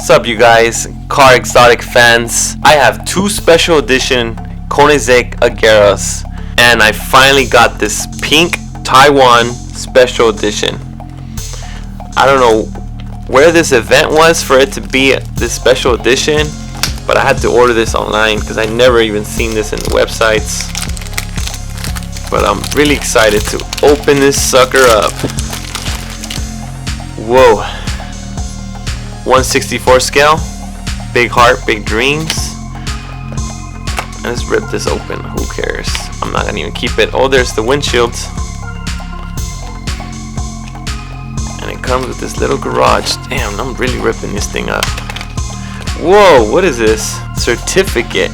What's up, you guys, car exotic fans? I have two special edition Koenigsegg Ageras, and I finally got this pink Taiwan special edition. I don't know where this event was for it to be this special edition, but I had to order this online because I never even seen this in the websites. But I'm really excited to open this sucker up. Whoa. 1/64 scale. Big heart, big dreams. Let's rip this open. Who cares? I'm not gonna even keep it. Oh, there's the windshield. And it comes with this little garage. Damn, I'm really ripping this thing up. Whoa, what is this? Certificate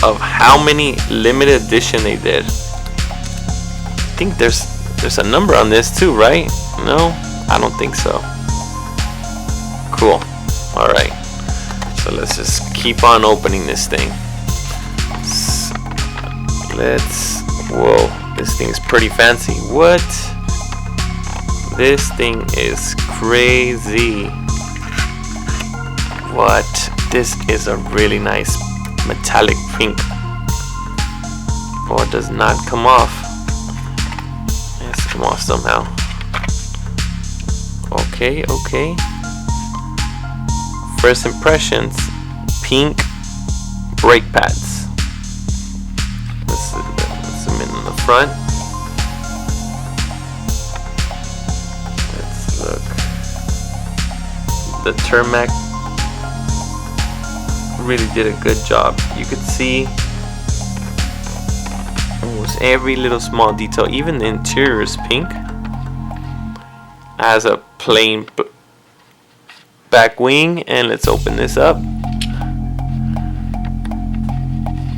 of how many limited edition they did. I think there's a number on this too, right? No? I don't think so. Cool. Alright. So let's just keep on opening this thing. Whoa, this thing is pretty fancy. What? This thing is crazy. What? This is a really nice metallic pink. Oh, it does not come off. It has to come off somehow. Okay. First impressions, pink brake pads. Let's zoom in on the front. Let's look. The Tarmac really did a good job. You could see almost every little small detail. Even the interior is pink. Has a plain back wing, and let's open this up.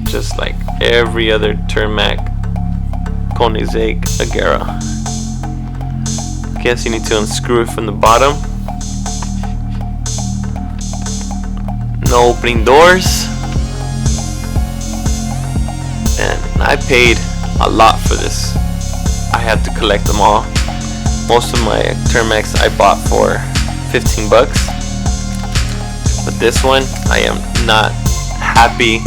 Just like every other Tarmac Koenigsegg Agera. Guess you need to unscrew it from the bottom. No opening doors. And I paid a lot for this. I had to collect them all. Most of my Tarmacs I bought for 15 bucks. But this one, I am not happy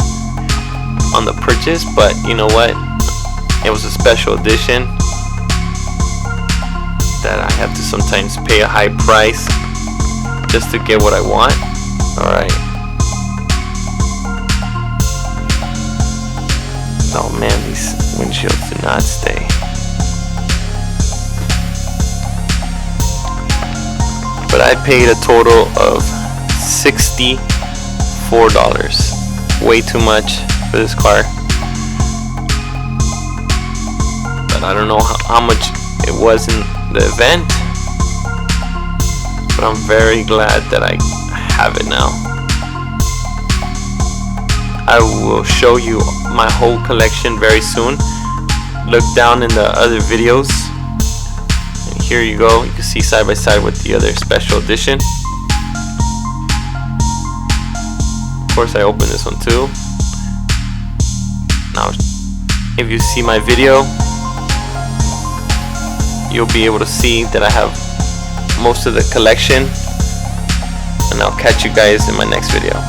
on the purchase, but you know what? It was a special edition that I have to sometimes pay a high price just to get what I want. Alright. Oh man, these windshields do not stay. But I paid a total of $64. Way too much for this car. But I don't know how much it was in the event. But I'm very glad that I have it now. I will show you my whole collection very soon. Look down in the other videos. And here you go. You can see side by side with the other special edition. Of course, I opened this one too. Now, if you see my video, you'll be able to see that I have most of the collection. And I'll catch you guys in my next video.